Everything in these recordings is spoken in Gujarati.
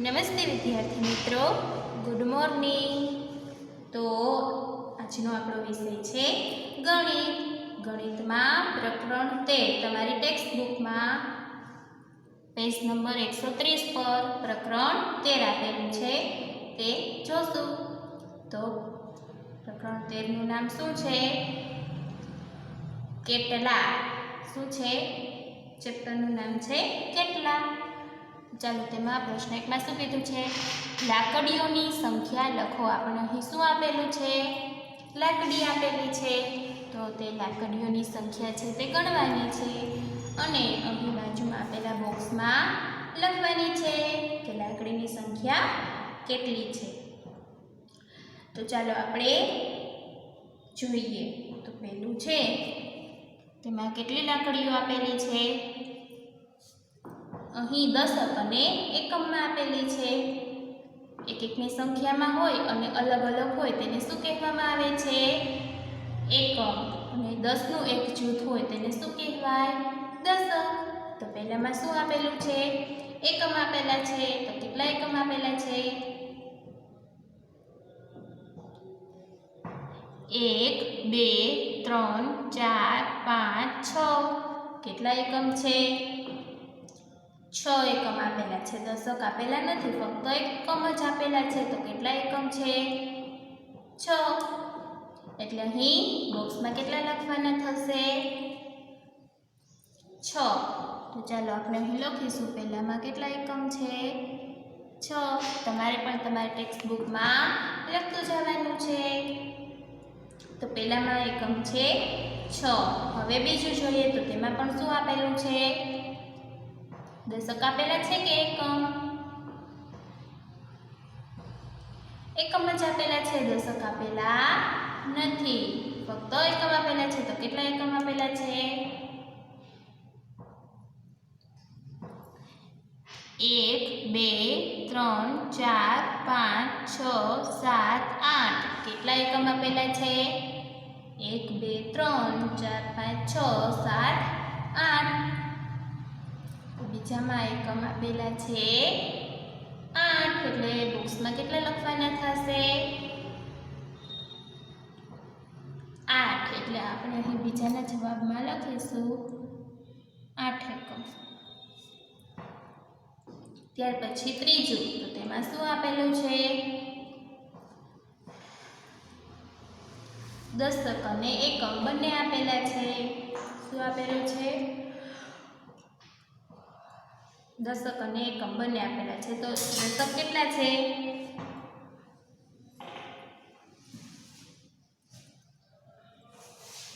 નમસ્તે વિદ્યાર્થી મિત્રો, ગુડ મોર્નિંગ. તો આજનો આપણો વિષય છે ગણિત. ગણિતમાં પ્રકરણ 13 તમારી ટેક્સ્ટ બુકમાં પેજ નંબર 130 પર પ્રકરણ 13 આપેલું છે તે જોશું. તો પ્રકરણ 13 નું નામ શું છે? કેટલા. શું છે? ચેપ્ટરનું નામ છે કેટલા. ચાલો, તેમાં પ્રશ્ન 1 માં શું કીધું છે? લાકડીઓની સંખ્યા લખો. આપણે અહીં શું આપેલું છે? લાકડી આપેલી છે. તો તે લાકડીઓની સંખ્યા છે તે ગણવાની છે અને અહીં બાજુમાં આપેલા બોક્સમાં લખવાની છે કે લાકડીની સંખ્યા કેટલી છે. તો ચાલો આપણે જોઈએ. તો પહેલું છે, તેમાં કેટલી લાકડીઓ આપેલી છે? અહીં દશક અને એકમમાં આપેલી છે. એકની સંખ્યામાં હોય અને અલગ અલગ હોય તેને શું કહેવામાં આવે છે? એકમ. અને 10નું એક જૂથ હોય તેને શું કહેવાય? દશક. તો પહેલામાં શું આપેલું છે? એકમ આપેલા છે. તો કેટલા એકમ આપેલા છે? 1 2 3 4 5 6. કેટલા એકમ છે? 6 એકમ આપેલા છે. દશક આપેલા નથી, ફક્ત એકમ જ આપેલા છે. તો કેટલા એકમ છે? 6. એટલે અહીં બોક્સમાં કેટલા લખવાના થશે? 6. તો ચાલો આપણે અહીં લખીશું. પહેલામાં કેટલા એકમ છે? 6. તમારે પણ તમારી ટેક્સ્ટ બુકમાં લખતું જવાનું છે. તો પહેલામાં એકમ છે 6. હવે બીજું જોઈએ તો તેમાં પણ શું આપેલું છે? દશક આપેલા છે કે એકમ? એકમ જ આપેલા છે, દશક આપેલા નથી, ફક્ત એકમ આપેલા છે. તો કેટલા એકમ આપેલા છે? 1 2 3 4 5 6 7 8. કેટલા એકમ આપેલા છે? 1 2 3 4 5 6 7 8. બીજામાં એકમ આપેલા છે 8. એટલે બોક્સમાં કેટલા લખવાના થશે? 8. એટલે આપણે અહીં બીજાના જવાબમાં લખીશું 8 એકમ. ત્યાર પછી ત્રીજું. તો તેમાં શું આપેલું છે? દશક અને એકમ બંને આપેલા છે. શું આપેલું છે? દશક અને એકમ બંને આપેલા છે. તો દશક કેટલા છે?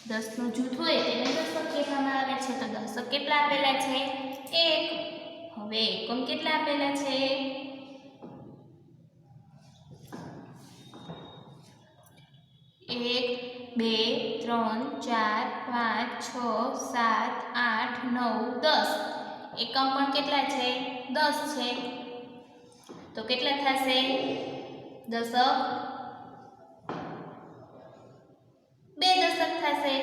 10નું જૂથ હોય તેને દશક કહેવામાં આવે છે. તો દશક કેટલા આપેલા છે? 1. હવે એકમ કેટલા આપેલા છે? 1 2 3 4 5 6 7 8 9 10. એકમ પણ કેટલા છે? 10 છે. તો કેટલા થશે? દશક 2 દશક થશે.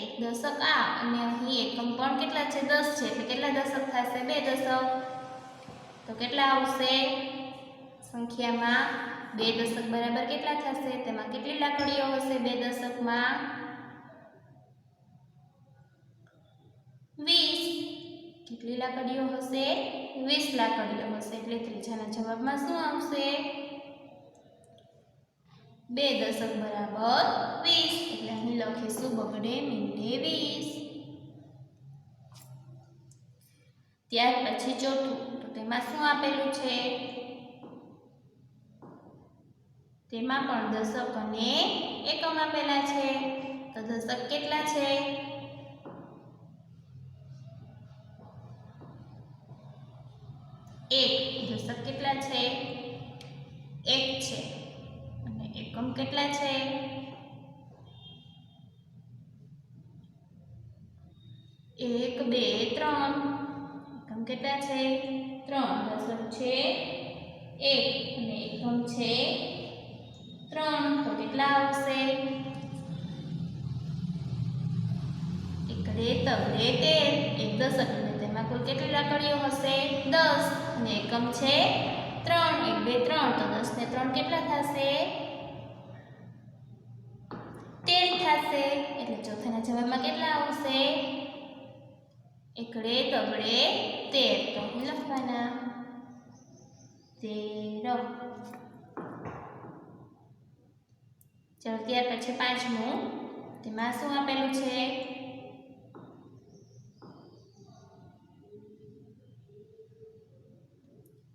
એક દશક આ અને અહીં એકમ પણ કેટલા છે? 10 છે. એટલે કેટલા દશક થશે? 2 દશક. તો કેટલા આવશે સંખ્યામાં? 2 દશક બરાબર કેટલા થશે? તેમાં કેટલી લાકડીઓ હશે 2 દશકમાં? 20. કેટલી લાકડીઓ હશે? 20 લાકડીઓ હશે. એટલે ત્રીજાના જવાબમાં શું આવશે? 2 દશક બરાબર 20. એટલે અહીં લખીશું બગડે મીંડે 20. ત્યાર પછી ચોથું. તો તેમાં શું આપેલું છે? તેમાં પણ દશક અને એકમ આપેલા છે. તો દશક કેટલા છે? 1. દશક કેટલા છે? 1 છે. અને એકમ કેટલા છે? 1 2 3. એકમ કેટલા છે? 3. દશક છે 1 અને એકમ છે 3. તો કેટલા આવશે? 1 2 13. એક દશક એટલે તેમાં કુલ કેટલી લાકડીઓ હશે? 10. અને એકમ છે 3 1 2 3 તો 10 ને 3 કેટલા થશે 13 થશે એટલે ચોથાના જવાબમાં કેટલા આવશે એકડે તગડે 13 તો અહીં લખવાના 13 ચાલો ત્યાર પછી પાંચમું તેમાં શું આપેલું છે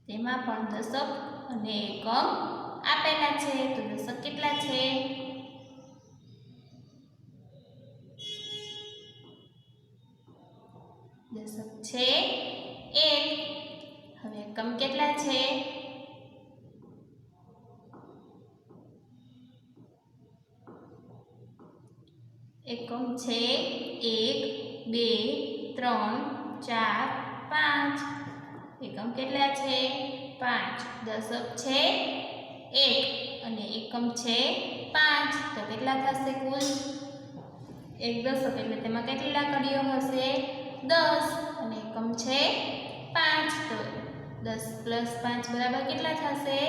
તેમાં પણ દશક અને એકમ આપેલા છે તો દશક કેટલા છે દશક છે 1 હવે એકમ કેટલા છે એકમ છે 1 2 3 4 5 એકમ કેટલા છે 5 દશક છે 1 અને એકમ છે 5 તો કેટલા થશે કુલ એક દશક એટલે તેમાં કેટલી લાકડીઓ હશે 10 અને એકમ છે 5 તો 10 + 5 બરાબર કેટલા થશે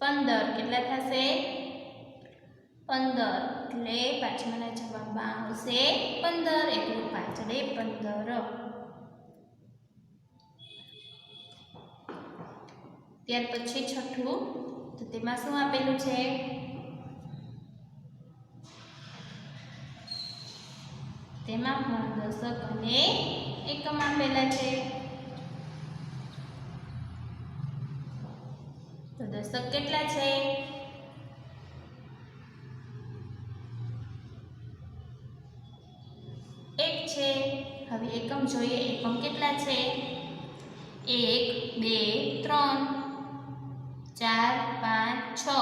15 કેટલા થશે 15 એટલે પાંચમાના જવાબમાં આવશે 15 એકડે પાંચડે 15 ત્યાર પછી છઠ્ઠું તો તેમાં શું આપેલું છે તેમાં પણ દશક અને એકમ આપેલા છે તો દશક કેટલા છે 1 છે હવે એકમ જોઈએ એકમ કેટલા છે 1 2 3 4 5 6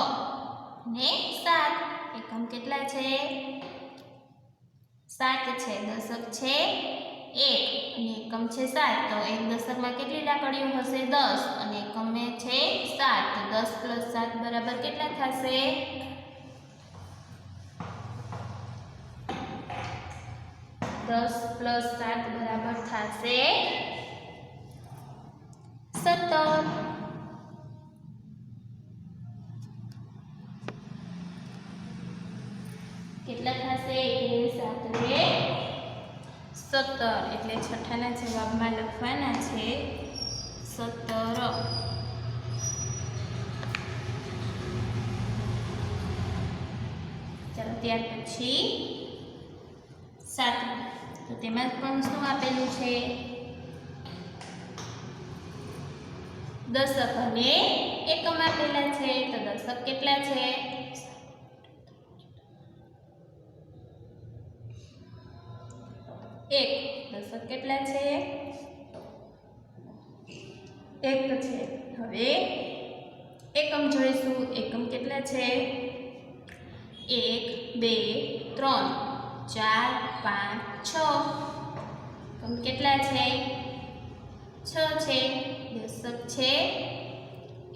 ને 7 એકમ કેટલા છે 7 છે દશક છે 1 અને એકમ છે 7 તો એક દશકમાં કેટલી લાકડીઓ હશે 10 અને એકમ છે 7 તો 10 + 7 બરાબર કેટલા થશે 10 + 7 બરાબર થશે 17 કેટલા થશે 7 રે 17 એટલે છઠ્ઠાના જવાબમાં લખવાના છે 17 ચાલો ત્યાર પછી 7 તો તેમાં પણ શું આપેલું છે દશક અને એકમ આપેલા છે તો દશક કેટલા છે 1 દશક કેટલા છે 1 છે હવે એકમ જોઈશું એકમ કેટલા છે 1 2 3 4 5 6 એકમ કેટલા છે 6 છે દશક છે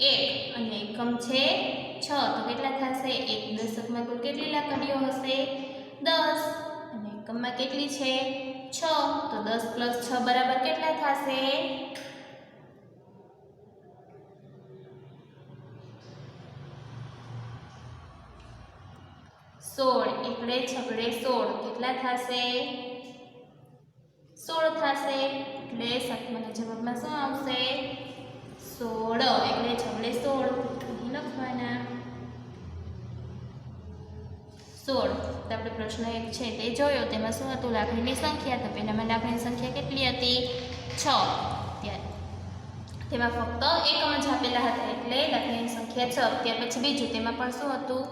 1 અને એકમ છે 6 તો કેટલા થશે એક દશકમાં કુલ કેટલી લાકડીઓ હશે 10 અને એકમમાં કેટલી છે 6 તો 10 + 6 બરાબર કેટલા થશે 16 એકડે છગડે 16 કેટલા થશે 16 થશે એટલે સાતમાના જવાબમાં શું આવશે 16 એકડે છગડે 16 અહીં લખવાના 16 તો આપણે પ્રશ્ન 1 છે તે જોયો તેમાં શું હતું લાકડીની સંખ્યા તો પહેલામાં લાકડીની સંખ્યા કેટલી હતી 6 ત્યારે તેમાં ફક્ત એકમ જ આપેલા હતા એટલે લાકડીની સંખ્યા 6 ત્યાર પછી બીજું તેમાં પણ શું હતું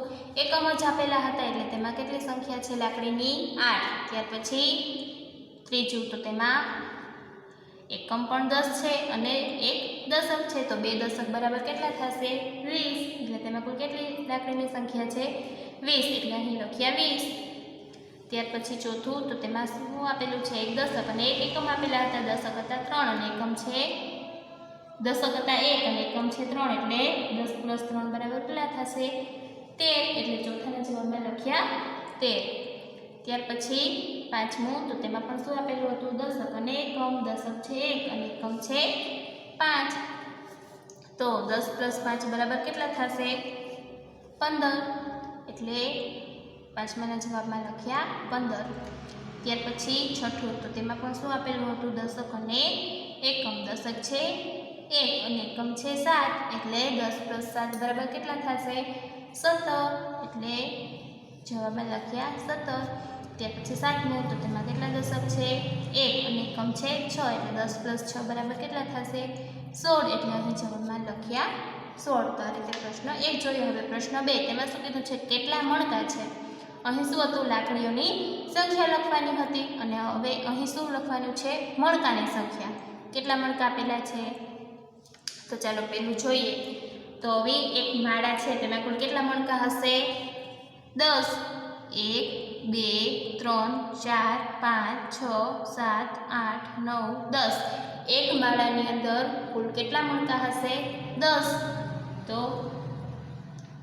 એકમ જ આપેલા હતા એટલે તેમાં કેટલી સંખ્યા છે લાકડીની 8 ત્યાર પછી ત્રીજું તો તેમાં એકમ પણ 10 છે અને એક દશક છે તો બે દશક બરાબર કેટલા થશે 20 એટલે તેમાં કુલ કેટલી લાકડીની સંખ્યા છે 20 એટલે અહીં લખ્યા 20 ત્યાર પછી ચોથું તો તેમાં શું આપેલું છે એક દશક અને એક એકમ આપેલા હતા દશક હતા 3 અને એકમ છે દશક હતા 1 અને એકમ છે 3 એટલે 10 + 3 બરાબર કેટલા થશે 13 એટલે ચોથાના જવાબમાં લખ્યા 13. ત્યાર પછી પાંચમું, તો તેમાં પણ શું આપેલું હતું? દશક અને એકમ. દશક છે 1 અને એકમ છે 5. તો 10 + 5 બરાબર કેટલા થશે? 15. એટલે પાંચમાના જવાબમાં લખ્યા 15. ત્યાર પછી છઠ્ઠું, તો તેમાં પણ શું આપેલું હતું? દશક અને એકમ. દશક છે 1 અને એકમ છે 7. એટલે 10 + 7 બરાબર કેટલા થશે? 17. એટલે જવાબમાં લખ્યા 17. ત્યાર પછી સાતમું, તો તેમાં કેટલા દશક છે? 1 અને એકમ છે 6. એટલે 10 + 6 બરાબર કેટલા થશે? 16. એટલે અહીં જવાબમાં લખ્યા 16. તો આ રીતે પ્રશ્ન 1 જોયો. હવે પ્રશ્ન 2, તેમાં શું કીધું છે? કેટલા મણકા છે? અહીં શું હતું? લાકડીઓની સંખ્યા લખવાની હતી અને હવે અહીં શું લખવાનું છે? મણકાની સંખ્યા. કેટલા મણકા આપેલા છે? તો ચાલો પહેલું જોઈએ. તો હવે એક માળા છે, તેમાં કુલ કેટલા મણકા હશે? 10. 1 2 3 4 5 6 7 8 9 10. એક માળાની અંદર કુલ કેટલા મણકા હશે? 10. તો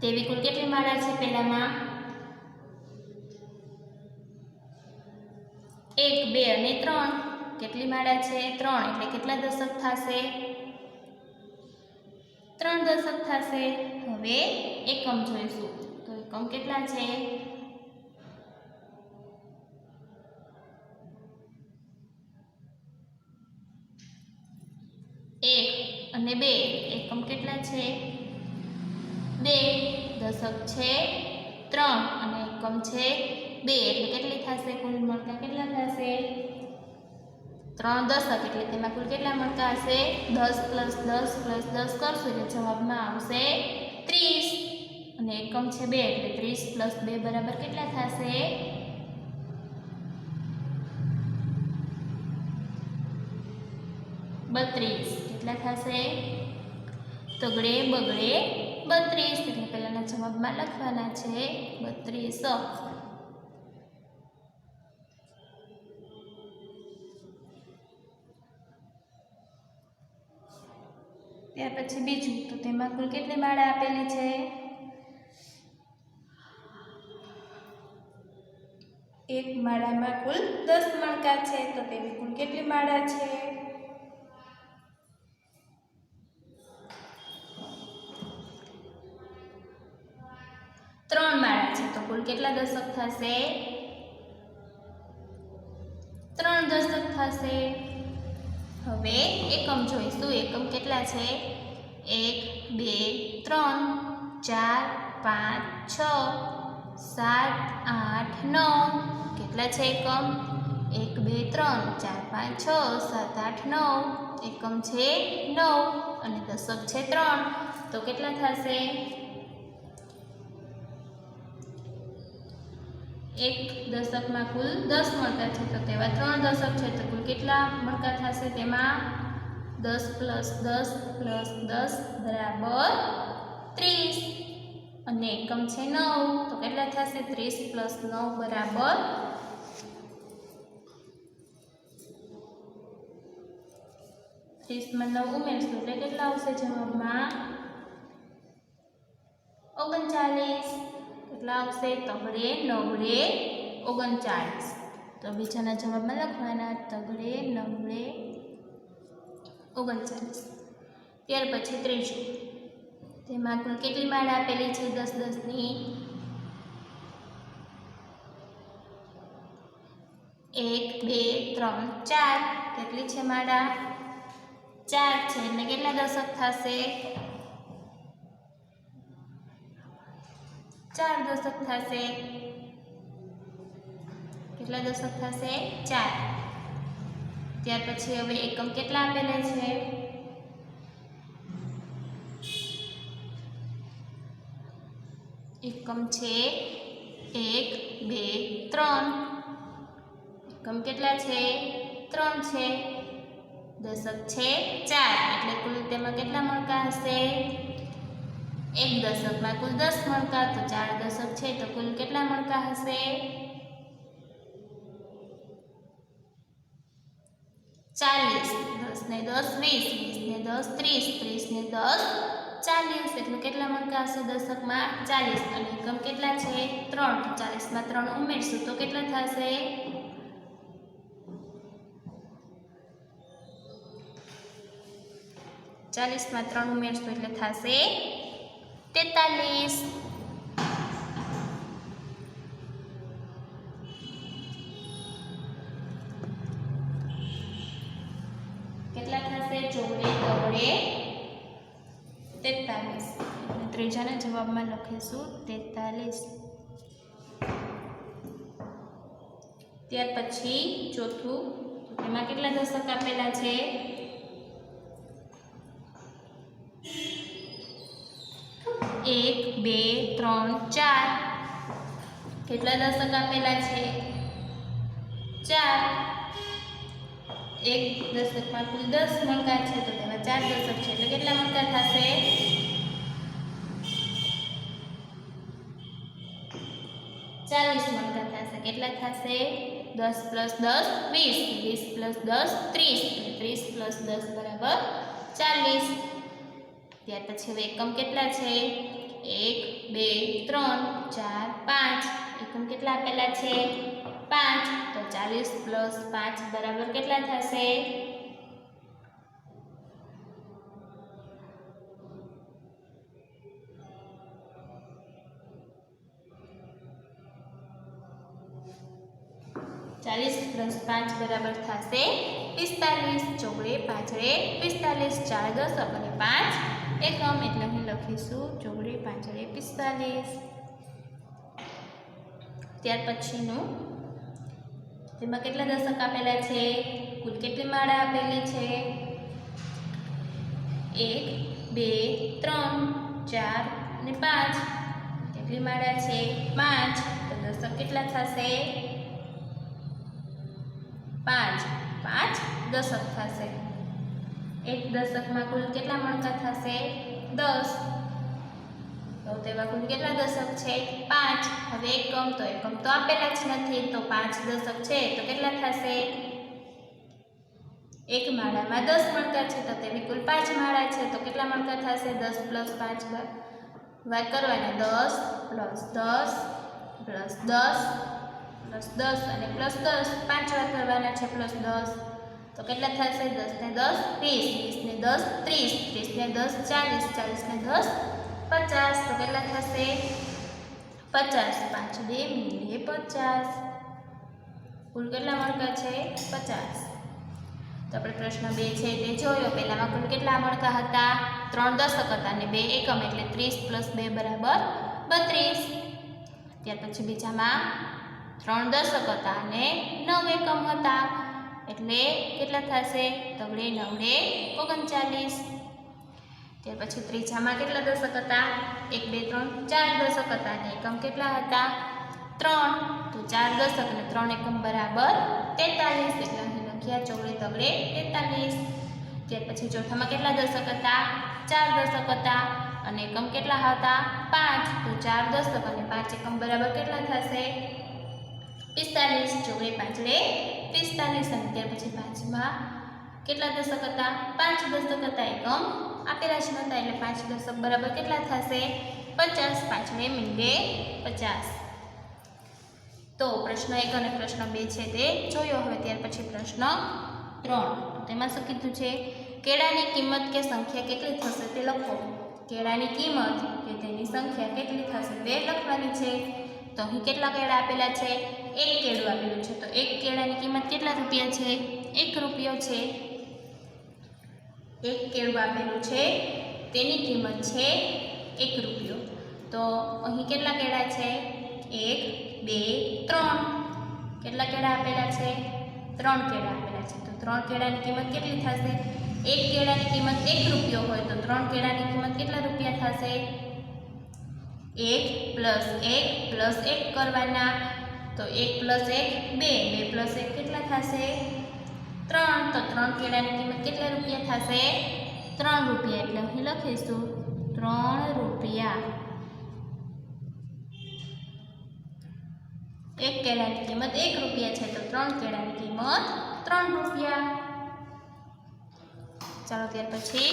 તેવી કુલ કેટલી માળા છે? પહેલામાં 1 2 અને 3. કેટલી માળા છે? 3. એટલે કેટલા દશક થશે? 3 દશક થશે. હવે એકમ જોઈશું. તો એકમ કેટલા છે? 1 અને 2. એકમ કેટલા છે? 2. દશક છે 3 અને એકમ છે 2. એટલે કેટલી થશે? કુલ મણકા કેટલા થશે? 3 દશક. એટલે તેમાં કુલ કેટલા મણકા હશે? 10 + 10 + 10 કરશું એટલે જવાબમાં આવશે 30. અને એકમ છે 2. એટલે 30 + 2 બરાબર કેટલા થશે? 32. કેટલા થશે? તગડે બગડે 32. એટલે પહેલાના જવાબમાં લખવાના છે 32. ત્યાર પછી બીજું, તો તેમાં કુલ કેટલી માળા આપેલી છે? એક માળામાં કુલ 10 મણકા છે. તો તેવી કુલ કેટલી માળા છે? 3 માળા છે. તો કુલ કેટલા દશક થશે? 3 દશક થશે. હવે એકમ જોઈશું. એકમ કેટલા છે? 1 2 3 4 5 6 7 8 9. કેટલા છે એકમ? 1 2 3 4 5 6 7 8 9. એકમ છે 9 અને દશક છે 3. તો કેટલા થશે? એક દશકમાં કુલ 10 મણકા છે. તો તેવા 3 દશક છે. તો કુલ કેટલા મણકા થશે? તેમાં 10 + 10 + 10 બરાબર 30. અને એકમ છે 9. તો કેટલા થશે? 30 + 9 બરાબર 30 માં 9 ઉમેરશું એટલે કેટલા આવશે જવાબમાં? 39. કેટલા આવશે? તગડે નવડે 39. તો બીજાના જવાબમાં લખવાના તગડે નવડે 39. ત્યાર પછી ત્રીજું, તેમાં કુલ કેટલી માળા આપેલી છે? 10 10 ની? 1 2 3 4. કેટલી છે માળા? 4 છે. એટલે કેટલા દશક થશે? 4 દશક થશે. કેટલા દશક થશે? 4. ત્યાર પછી હવે એકમ કેટલા આપેલા છે? એકમ છે 1 2 3. એકમ કેટલા છે? 3 છે. દશક છે 4. એટલે કુલ તેમાં કેટલા મણકા હશે? એક દશકમાં કુલ 10 મણકા. તો 4 દશક છે. તો કુલ કેટલા મણકા હશે? 40. 10 ને 10 20, 20 ને 10 30, 30 ને 10 40 એટલે કેટલા મણકા હશે દશકમાં 40 અને એકમ કેટલા છે 3 તો 40 માં 3 ઉમેરશું તો કેટલા થશે 40 માં 3 ઉમેરશું એટલે થશે 43 કેટલા થશે ચોગડે તગડે 43 એટલે ત્રીજાના જવાબમાં લખીશું 43 ત્યાર પછી ચોથું એમાં કેટલા દશક આપેલા છે 1 2 3 4 કેટલા દશક આપેલા છે 4 એક દશકમાં કુલ 10 મણકા છે તો તેમાં 4 દશક છે એટલે કેટલા મણકા થશે 40 મણકા થશે કેટલા થશે 10 + 10 20 20 + 10 30 30 + 10 બરાબર 40 ત્યાર પછી હવે એકમ કેટલા છે 1 2 3 4 5 એકમ કેટલા આપેલા છે 5 તો 40 + 5 બરાબર કેટલા થશે 40 + 5 બરાબર થશે 45 ચોગડે પાંચડે 45 4 દશક અને 5 એકમ એટલે અહીં લખીશું ચોગડે પાંચડે 45 ત્યાર પછીનું તેમાં કેટલા દશક આપેલા છે કુલ કેટલી માળા આપેલી છે 1 2 3 4 અને 5 કેટલી માળા છે 5 તો દશક કેટલા થશે 5 દશક થશે એક દશકમાં કુલ કેટલા મણકા થશે 10 તો તેમાં કુલ કેટલા દશક છે 5 હવે એકમ તો આપેલા જ નથી તો 5 દશક છે તો કેટલા થશે એક માળામાં 10 મણકા છે તો તેવી કુલ 5 માળા છે તો કેટલા મણકા થશે 10 + 5 વાર કરવાના 10 + 10 + 10 +10 અને +10 5 વાર કરવાના છે +10 તો કેટલા થશે 10 ને 10 20 20 ને 10 30 30 ને 10 40 40 ને 10 50 તો કેટલા થશે 50 5 2 મીંડે 50 કુલ કેટલા મણકા છે 50 તો આપણે પ્રશ્ન 2 છે તે જોયો પહેલામાં કુલ કેટલા મણકા હતા 3 દશક હતા અને 2 એકમ એટલે 30 + 2 બરાબર 32 ત્યાર પછી બીજામાં 3 દશક હતા અને 9 એકમ હતા એટલે કેટલા થશે તગડે નવડે 39 ત્યાર પછી ત્રીજામાં કેટલા દશક હતા 1 2 3 4 દશક હતા અને એકમ કેટલા હતા 3 તો 4 દશક અને 3 એકમ બરાબર 43 એટલે અહીં લખ્યા ચોગડે તગડે 43 ત્યાર પછી ચોથામાં કેટલા દશક હતા 4 દશક હતા અને એકમ કેટલા હતા 5 તો 4 દશક અને 5 એકમ બરાબર કેટલા થશે 45 ચોગડે પાંચડે 45 અને ત્યાર પછી પાંચમાં કેટલા દશક હતા 5 દશક હતા એકમ આપેલા જ નહોતા એટલે 5 દશક બરાબર કેટલા થશે 50 પાંચડે મીંડે 50 તો પ્રશ્ન 1 અને પ્રશ્ન 2 છે તે જોયો હવે ત્યાર પછી પ્રશ્ન 3 તેમાં શું કીધું છે કેળાની કિંમત કે સંખ્યા કેટલી થશે તે લખો કેળાની કિંમત કે તેની સંખ્યા કેટલી થશે તે લખવાની છે તો અહીં કેટલા કેળા આપેલા છે 1 કેળું આપેલું છે તો 1 કેળાની કિંમત કેટલા રૂપિયા છે 1 રૂપિયો છે 1 કેળું આપેલું છે તેની કિંમત છે 1 રૂપિયો તો અહીં કેટલા કેળા છે 1 2 3 કેટલા કેળા આપેલા છે 3 કેળા આપેલા છે તો 3 કેળાની કિંમત કેટલી થશે 1 કેળાની કિંમત 1 રૂપિયો હોય તો 3 કેળાની કિંમત કેટલા રૂપિયા થશે 1 + 1 કરવાના તો 1 + 1 2 2 + 1 કેટલા થશે 3 તો 3 કેળાની કિંમત કેટલા રૂપિયા થશે 3 રૂપિયા એટલે અહીં લખીશું 3 રૂપિયા 1 કેળાની કિંમત 1 રૂપિયા છે તો 3 કેળાની કિંમત 3 રૂપિયા ચાલો ત્યાર પછી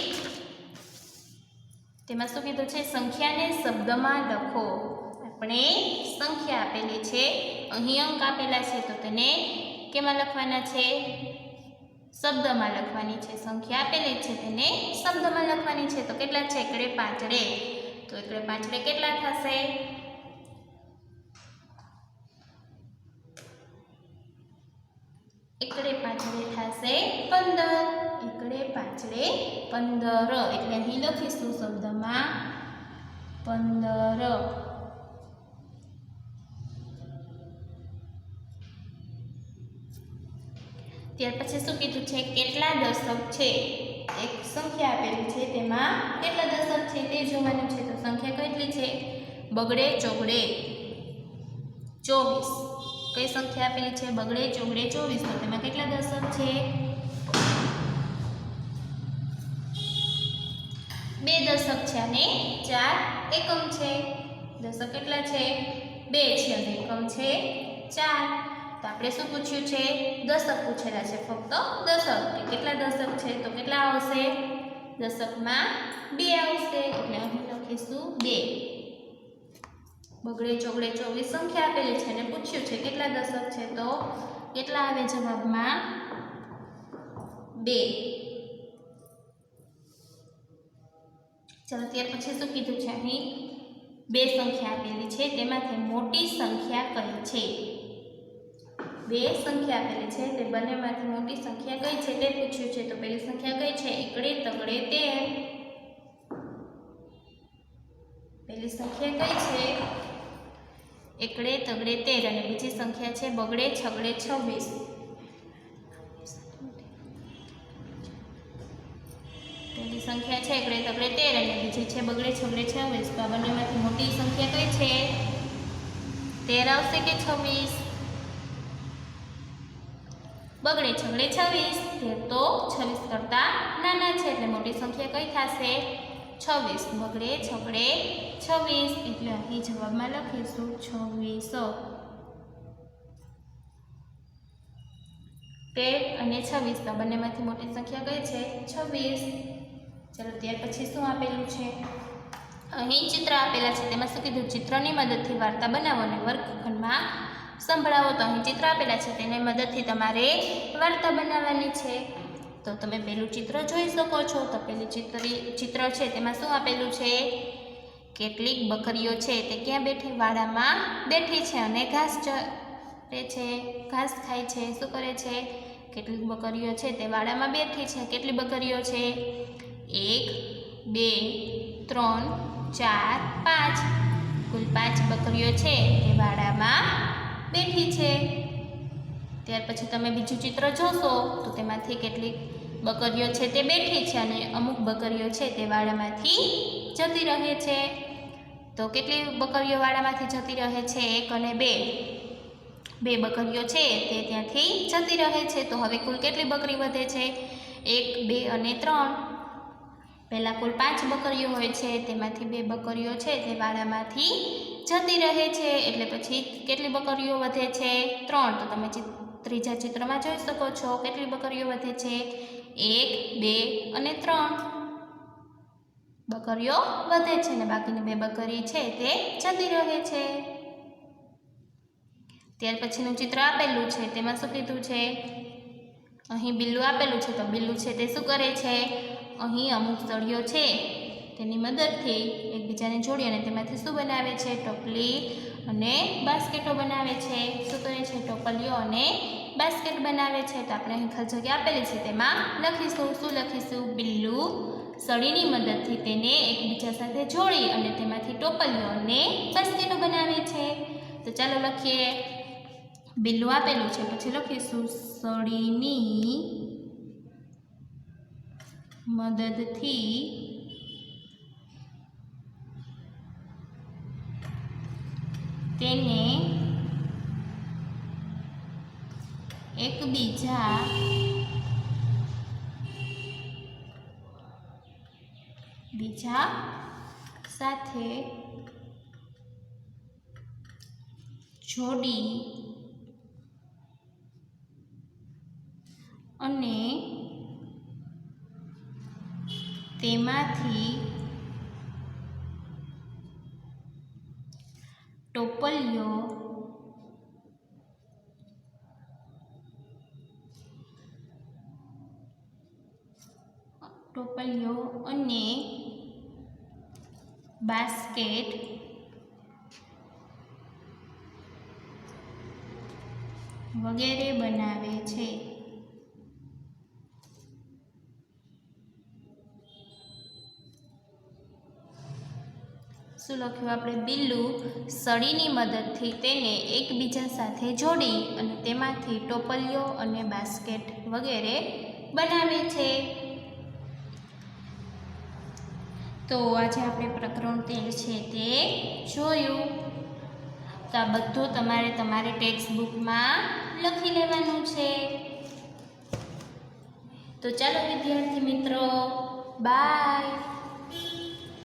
તેમાં શું કીધું છે? સંખ્યાને શબ્દમાં લખો. આપણે સંખ્યા આપેલી છે, અહીં અંક આપેલા છે, તો તેને કેમાં લખવાના છે? શબ્દમાં લખવાની છે. સંખ્યા આપેલી છે તેને શબ્દમાં લખવાની છે. તો કેટલા છે? એકડે પાંચડે. તો એકડે પાંચડે કેટલા થશે? એકડે પાંચડે થશે 15. એકડે પાંચડે 15. એટલે અહીં લખીશું શબ્દમાં 15. ત્યાર પછી શું કીધું છે? કેટલા દશક છે? એક સંખ્યા આપેલી છે, તેમાં કેટલા દશક છે તે જોવાનું છે. તો સંખ્યા કેટલી છે? બગડે ચોગડે 24. કઈ સંખ્યા આપેલી છે? બગડે ચોગડે 24. તો તેમાં કેટલા દશક છે? 2 દશક છે અને 4 એકમ છે. દશક કેટલા છે? 2 છે અને એકમ છે 4. તો આપણે શું પૂછ્યું છે? દશક પૂછેલા છે, ફક્ત દશક. કે કેટલા દશક છે? તો કેટલા આવશે? દશકમાં 2 આવશે. એટલે અહીં લખીશું 2. બગડે ચોગડે 24 સંખ્યા આપેલી છે અને પૂછ્યું છે કેટલા દશક છે? તો કેટલા આવે જવાબમાં? 2. ચાલો ત્યાર પછી શું કીધું છે? અહીં 2 સંખ્યા આપેલી છે, તેમાંથી મોટી સંખ્યા કઈ છે? 2 સંખ્યા આપેલી છે, તે બંનેમાંથી મોટી સંખ્યા કઈ છે તે પૂછ્યું છે. તો પહેલી સંખ્યા કઈ છે? એકડે તગડે 13. પહેલી સંખ્યા કઈ છે? એકડે તગડે 13 અને બીજી સંખ્યા છે બગડે છગડે 26. પહેલી સંખ્યા છે એકડે તગડે 13 અને બીજી છે બગડે છગડે 26. તો આ બંનેમાંથી મોટી સંખ્યા કઈ છે? 13 આવશે કે 26? બગડે છગડે 26. 13 તો 26 કરતા નાના છે, એટલે મોટી સંખ્યા કઈ થશે? 26. બગડે છગડે 26. એટલે અહીં જવાબમાં લખીશું 26. 13 અને 26. તો બંનેમાંથી મોટી સંખ્યા કઈ છે? 26. ચાલો ત્યાર પછી શું આપેલું છે? અહીં ચિત્ર આપેલા છે, તેમાં શું કીધું? ચિત્રની મદદથી વાર્તા બનાવો અને વર્ગખંડમાં સંભળાવો. તો અહીં ચિત્ર આપેલા છે, તેની મદદથી તમારે વાર્તા બનાવવાની છે. તો તમે પહેલું ચિત્ર જોઈ શકો છો. તો પહેલું ચિત્ર છે, તેમાં શું આપેલું છે? કેટલીક બકરીઓ છે તે ક્યાં બેઠી? વાડામાં બેઠી છે અને ઘાસ ચરે છે, ઘાસ ખાય છે. શું કરે છે? કેટલીક બકરીઓ છે તે વાડામાં બેઠી છે. કેટલી બકરીઓ છે? 1 2 3 4 5. કુલ 5 બકરીઓ છે તે વાડામાં બેઠી છે. ત્યાર પછી તમે બીજું ચિત્ર જોશો તો તેમાંથી કેટલીક બકરીઓ છે તે બેઠી છે અને અમુક બકરીઓ છે તે વાડામાંથી જતી રહે છે. તો કેટલી બકરીઓ વાડામાંથી જતી રહે છે? 1 અને 2. 2 બકરીઓ છે તે ત્યાંથી જતી રહે છે. તો હવે કુલ કેટલી બકરી વધે છે? 1 2 અને 3. પહેલાં કુલ 5 બકરીઓ હોય છે, તેમાંથી 2 બકરીઓ છે તે વાડામાંથી જતી રહે છે. એટલે પછી કેટલી બકરીઓ વધે છે? 3. તો તમે ત્રીજા ચિત્રમાં જોઈ શકો છો કેટલી બકરીઓ વધે છે? 1 2 અને 3 બકરીઓ વધે છે અને બાકીની 2 બકરી છે તે જતી રહે છે. ત્યાર પછીનું ચિત્ર આપેલું છે, તેમાં શું કીધું છે? અહીં બિલ્લું આપેલું છે. તો બિલ્લું છે તે શું કરે છે? અહીં અમુક સળીઓ છે તેની મદદથી એકબીજાને જોડી અને તેમાંથી શું બનાવે છે? ટોપલી અને બાસ્કેટો બનાવે છે. શું કરે છે? ટોપલીઓ અને બાસ્કેટ બનાવે છે. તો આપણે અહીં ખાલી જગ્યા આપેલી છે, તેમાં લખીશું. શું લખીશું? બિલ્લું સળીની મદદથી તેને એકબીજા સાથે જોડી અને તેમાંથી ટોપલીઓ અને બાસ્કેટો બનાવે છે. તો ચાલો લખીએ. બિલ્લું આપેલું છે, પછી લખીશું સળીની મદદથી તેને એકબીજા સાથે જોડી અને તેમાંથી ટોપલીઓ અને બાસ્કેટ વગેરે બનાવે છે. શું લખ્યું આપણે? બિલ્લું સળીની મદદથી તેને એકબીજા સાથે જોડી અને તેમાંથી ટોપલીઓ અને બાસ્કેટ વગેરે બનાવે છે. તો આજે આપણે પ્રકરણ 13 છે તે જોયું. તો આ બધું તમારી ટેક્સ્ટ બુકમાં લખી લેવાનું છે. તો ચાલો વિદ્યાર્થી મિત્રો, બાય.